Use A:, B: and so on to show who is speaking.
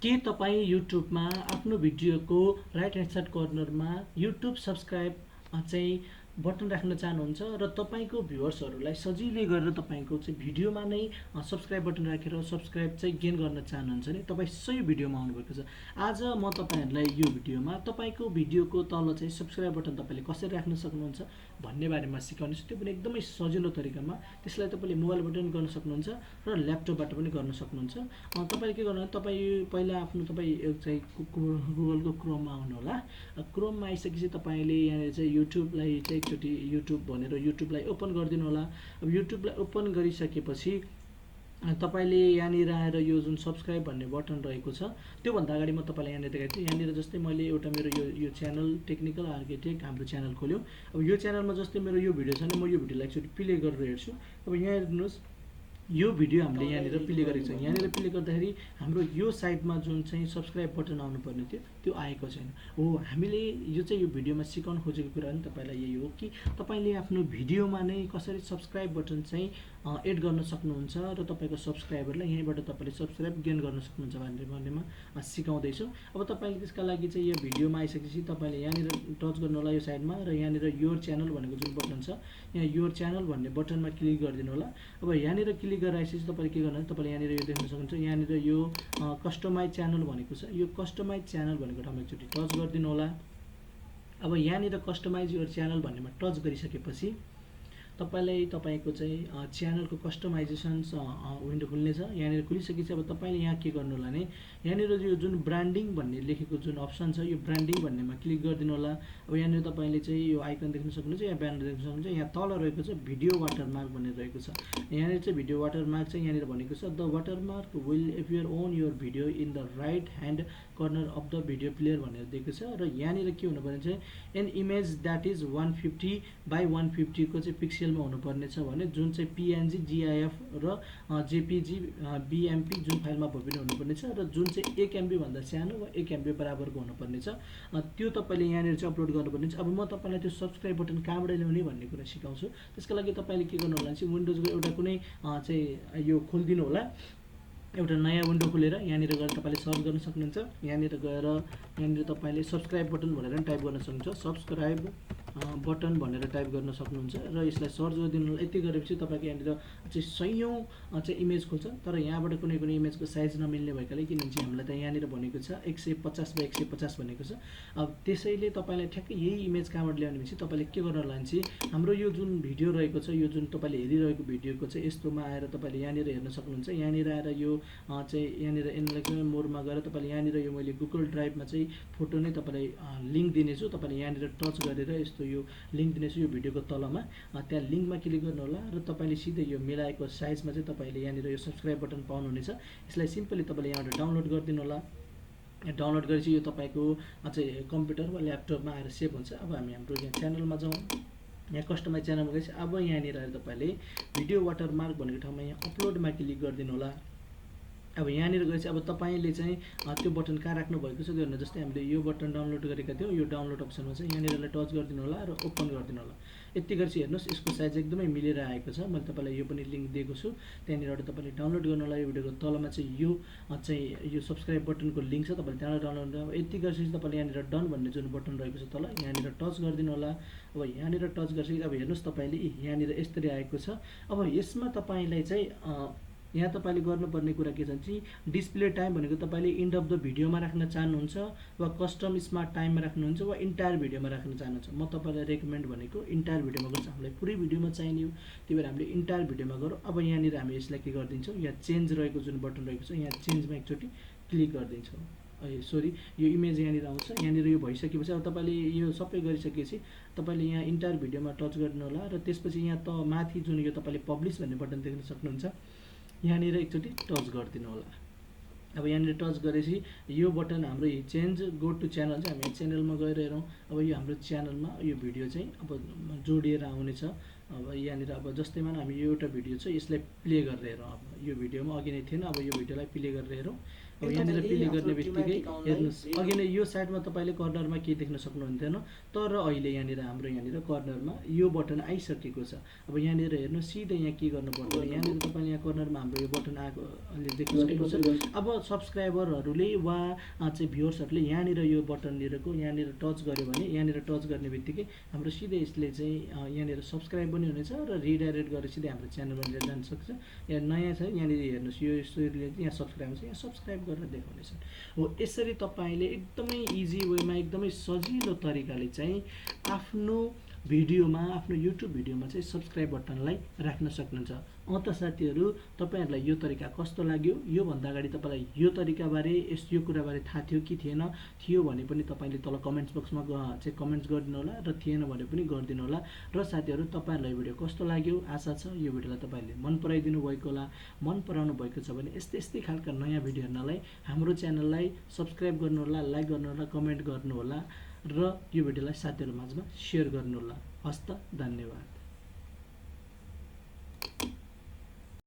A: के तपाईँ युट्युबमा आफ्नो भिडियोको राइट ह्यान्ड साइड कर्नरमा युट्युब सब्सक्राइब चाहिँ बटन राख्न चाहनुहुन्छ र तपाईँको भ्युअर्सहरूलाई सजिलै गरेर तपाईँको चाहिँ भिडियोमा नै सब्सक्राइब बटन राखेर सब्सक्राइब चाहिँ गेन गर्न चाहनुहुन्छ भने तपाईँ सही भिडियोमा आउनुभएको छ। आज म तपाईँहरूलाई यो भिडियोमा तपाईँको भिडियोको तल चाहिँ सब्सक्राइब बटन तपाईँले कसरी राख्न सक्नुहुन्छ भन्ने बारेमा सिकाउनेछु। त्यो पनि एकदमै सजिलो तरिकामा। त्यसलाई तपाईँले मोबाइलबाट पनि गर्न सक्नुहुन्छ र ल्यापटपबाट पनि गर्न सक्नुहुन्छ। तपाईँले के गर्नु, तपाईँ पहिला आफ्नो चाहिँ गुगलको क्रोममा आउनुहोला। क्रोममा आइसकेपछि तपाईँले यहाँनिर चाहिँ युट्युबलाई चाहिँ एकचोटि युट्युब भनेर युट्युबलाई ओपन गरिदिनु होला। अब युट्युबलाई ओपन गरिसकेपछि तपाईँले यहाँनिर आएर यो जुन सब्सक्राइब भन्ने बटन रहेको छ त्योभन्दा अगाडि म तपाईँलाई यहाँनिर देखाएको छु। यहाँनिर जस्तै मैले एउटा मेरो यो च्यानल टेक्निकल आर्किटेक्ट हाम्रो च्यानल खोल्यो। अब यो च्यानलमा जस्तै मेरो यो भिडियो छ भने म यो भिडियोलाई एकचोटि प्ले गरेर हेर्छु। अब यहाँ हेर्नुहोस्, यो भिडियो हामीले यहाँनिर प्ले गरेको छ। यहाँनिर प्ले गर्दाखेरि हाम्रो यो साइडमा जुन चाहिँ सब्सक्राइब बटन आउनुपर्ने थियो त्यो आएको छैन। हो, हामीले यो चाहिँ यो भिडियोमा सिकाउन खोजेको कुरा नि तपाईँलाई यही हो कि तपाईँले आफ्नो भिडियोमा नै कसरी सब्सक्राइब बटन चाहिँ एड गर्न सक्नुहुन्छ र तपाईँको सब्सक्राइबरलाई यहीँबाट तपाईँले सब्सक्राइब गेन गर्न सक्नुहुन्छ भन्नेमा सिकाउँदैछु। अब तपाईँले त्यसका लागि चाहिँ यो भिडियोमा आइसकेपछि तपाईँले यहाँनिर टच गर्नु होला यो साइडमा र यहाँनिर योर च्यानल भनेको जुन बटन छ यहाँ योर च्यानल भन्ने बटनमा क्लिक गरिदिनु होला। अब यहाँनिर क्लिक गरेर आइसकेपछि तपाईँले के गर्नु, तपाईँले यहाँनिर यो देख्न सक्नुहुन्छ। यहाँनिर यो कस्टमाइज च्यानल भनेको छ। यो कस्टमाइज च्यानल भनेको ठाउँमा एकचोटि टच गरिदिनु होला। अब यहाँनिर कस्टमाइज योर च्यानल भन्नेमा टच गरिसकेपछि तपाईँलाई तपाईँको चाहिँ च्यानलको कस्टमाइजेसन्स विन्डो खुल्नेछ। यहाँनिर खुलिसकेपछि अब तपाईँले यहाँ के गर्नु होला भने यहाँनिर यो जुन ब्रान्डिङ भन्ने लेखेको जुन अप्सन छ यो ब्रान्डिङ भन्नेमा क्लिक गरिदिनु होला। अब यहाँनिर तपाईँले चाहिँ यो आइकन देख्न सक्नुहुन्छ, यहाँ ब्यानर देख्न सक्नुहुन्छ। यहाँ तल रहेको छ भिडियो वाटरमार्क भनेर रहेको छ। यहाँनिर चाहिँ भिडियो वाटरमार्क चाहिँ यहाँनिर भनेको छ the watermark will appear on your video in the right hand corner of the video player भनेर दिएको छ। र यहाँनिर के हुनुपर्ने चाहिँ an image that is 150 by 150 को चाहिँ पिक्सलमा हुनुपर्ने छ भने जुन चाहिँ पिएनजी जिआइएफ र जेपिजी बिएमपी जुन फाइलमा भए पनि हुनुपर्ने छ र जुन चाहिँ 1 MB भन्दा सानो वा 1 MB बराबरको हुनुपर्ने छ। त्यो तपाईँले यहाँनिर चाहिँ अपलोड गर्नुपर्ने छ। अब म तपाईँलाई त्यो सब्सक्राइब बटन कहाँबाट ल्याउने भन्ने कुरा सिकाउँछु। त्यसको लागि तपाईँले के गर्नु होला चाहिँ विन्डोजको एउटा कुनै चाहिँ यो खोलिदिनु होला। एउटा नयाँ विन्डो खोलेर यहाँनिर गएर तपाईँले सर्च गर्न सक्नुहुन्छ। यहाँनिर गएर यहाँनिर तपाईँले सब्सक्राइब बटन भनेर पनि टाइप गर्न सक्नुहुन्छ। सब्सक्राइब बटन भनेर टाइप गर्न सक्नुहुन्छ र यसलाई सर्च गरिदिनु होला। यति गरेपछि तपाईँको यहाँनिर चाहिँ सयौँ चाहिँ इमेज खोल्छ। तर यहाँबाट कुनै कुनै इमेजको साइज नमिल्ने भएकाले किनभने चाहिँ हामीलाई त यहाँनिर भनेको छ 150 बाई 150 भनेको छ। अब त्यसैले तपाईँलाई ठ्याक्कै यही इमेज कहाँबाट ल्याउने भनेपछि तपाईँले के गर्न होला भने हाम्रो यो जुन भिडियो रहेको छ यो जुन तपाईँले हेरिरहेको भिडियोको चाहिँ यस्तोमा आएर तपाईँले यहाँनिर हेर्न सक्नुहुन्छ। यहाँनिर आएर यो चाहिँ यहाँनिर एनालाइज मोडमा गएर तपाईँले यहाँनिर यो मैले गुगल ड्राइभमा चाहिँ फोटो नै तपाईँलाई लिङ्क दिनेछु। तपाईँले यहाँनिर टच गरेर यस्तो यो लिङ्क दिनेछु यो भिडियोको तलमा, त्यहाँ लिङ्कमा क्लिक गर्नु होला र तपाईँले सिधै यो मिलाएको साइजमा चाहिँ तपाईँले यहाँनिर यो सब्सक्राइब बटन पाउनुहुनेछ। यसलाई सिम्पली तपाईँले यहाँबाट डाउनलोड गरिदिनु होला। डाउनलोड गरेपछि यो तपाईँको चाहिँ कम्प्युटर वा ल्यापटपमा आएर सेभ हुन्छ। अब हामी हाम्रो यहाँ च्यानलमा जाउँ। यहाँ कस्टमाइज च्यानलमा गएपछि अब यहाँनिर आएर तपाईँले भिडियो वाटरमार्क भनेको ठाउँमा यहाँ अपलोडमा क्लिक गरिदिनु होला। अब यहाँनिर गएपछि अब तपाईँले चाहिँ त्यो बटन कहाँ राख्नु भएको छ त्यो हेर्नु। जस्तै हामीले यो बटन डाउनलोड गरेका थियौँ, यो डाउनलोड अप्सनमा चाहिँ यहाँनिर टच गरिदिनु होला र ओपन गरिदिनु होला। यति गरेपछि हेर्नुहोस् यसको साइज एकदमै मिलेर आएको छ। मैले तपाईँलाई यो पनि लिङ्क दिएको छु, त्यहाँनिरबाट तपाईँले डाउनलोड गर्नु होला। यो भिडियोको तलमा चाहिँ यो सब्सक्राइब बटनको लिङ्क छ, तपाईँले त्यहाँबाट डाउनलोड गर्नु। यति गरेपछि तपाईँले यहाँनिर डन भन्ने जुन बटन रहेको छ तल यहाँनिर टच गरिदिनु होला। अब यहाँनिर टच गरेपछि अब हेर्नुहोस् तपाईँले यहाँनिर यसरी आएको छ। अब यसमा तपाईँलाई चाहिँ यहाँ तपाईँले गर्नुपर्ने कुरा के छ भने डिस्प्ले टाइम भनेको तपाईँले इन्ड अफ द भिडियोमा राख्न चाहनुहुन्छ वा कस्टम स्मार्ट टाइममा राख्नुहुन्छ वा इन्टायर भिडियोमा राख्न चाहनुहुन्छ। म तपाईँलाई रेकमेन्ड भनेको इन्टायर भिडियोमा गर्छ। हामीलाई पुरै भिडियोमा चाहिने हो, त्यही भएर हामीले इन्टायर भिडियोमा गरौँ। अब यहाँनिर हामी यसलाई के गरिदिन्छौँ, यहाँ चेन्ज रहेको जुन बटन रहेको छ यहाँ चेन्जमा एकचोटि क्लिक गरिदिन्छौँ। सरी यो इमेज यहाँनिर आउँछ। यहाँनिर यो भइसकेपछि अब तपाईँले यो सबै गरिसकेपछि तपाईँले यहाँ इन्टायर भिडियोमा टच गरिदिनु होला र त्यसपछि यहाँ त माथि जुन यो तपाईँले पब्लिस भन्ने बटन देख्न सक्नुहुन्छ, यहाँनिर एकचोटि टच गरिदिनु होला। अब यहाँनिर टच गरेपछि यो बटन हाम्रो चेन्ज गो टु च्यानल चाहिँ हामी च्यानलमा गएर हेरौँ। अब यो हाम्रो च्यानलमा यो भिडियो चाहिँ अब जोडिएर आउनेछ। अब यहाँनिर अब जस्तैमा हामी यो एउटा भिडियो छ यसलाई प्ले गरेर हेरौँ। अब यो भिडियोमा अघि नै थिएन, अब यो भिडियोलाई प्ले गरेर हेरौँ। अब यहाँनिर प्ले गर्ने बित्तिकै हेर्नुहोस् अघि नै यो साइडमा तपाईँले कर्नरमा केही देख्न सक्नुहुन्थेन, तर अहिले यहाँनिर हाम्रो यहाँनिर कर्नरमा यो बटन आइसकेको छ। अब यहाँनिर हेर्नुहोस् सिधै यहाँ के गर्नु पर्दैन, यहाँनिर तपाईँले यहाँ कर्नरमा हाम्रो यो बटन आएको अहिले देख्न सक्नुहुन्छ। अब सब्सक्राइबरहरूले वा चाहिँ भ्युअर्सहरूले यहाँनिर यो बटननिरको यहाँनिर टच गर्यो भने यहाँनिर टच गर्ने बित्तिकै हाम्रो सिधै यसले चाहिँ यहाँनिर सब्सक्राइब पनि हुनेछ र रिडाइरेक्ट गरेर सिधै हाम्रो च्यानलमा लिएर जान सक्छ। यहाँ नयाँ छ यहाँनिर हेर्नुहोस् यो यसरी यहाँ सब्सक्राइब छ, यहाँ सब्सक्राइब गरेर देखाउनेछन्। हो यसरी तपाईँले एकदमै इजी वेमा एकदमै सजिलो तरिकाले चाहिँ आफ्नो भिडियोमा आफ्नो युट्युब भिडियोमा चाहिँ सब्सक्राइब बटनलाई राख्न सक्नुहुन्छ। त साथीहरू तपाईँहरूलाई यो तरिका कस्तो लाग्यो? योभन्दा अगाडि तपाईँलाई यो तरिकाबारे यो कुराबारे थाहा थियो कि थिएन? थियो भने पनि तपाईँले तल कमेन्ट्स बक्समा चाहिँ कमेन्ट्स गरिदिनु होला र थिएन भने पनि गरिदिनु होला। र साथीहरू तपाईँहरूलाई भिडियो कस्तो लाग्यो? आशा छ यो भिडियोलाई तपाईँले मन पराइदिनु भएको होला। मन पराउनु भएको छ भने यस्तै खालका नयाँ भिडियो हेर्नलाई हाम्रो च्यानललाई सब्सक्राइब गर्नुहोला, लाइक गर्नुहोला, कमेन्ट गर्नुहोला र यो भिडियोलाई साथीहरू माझमा सेयर गर्नुहोला। हस्त धन्यवाद।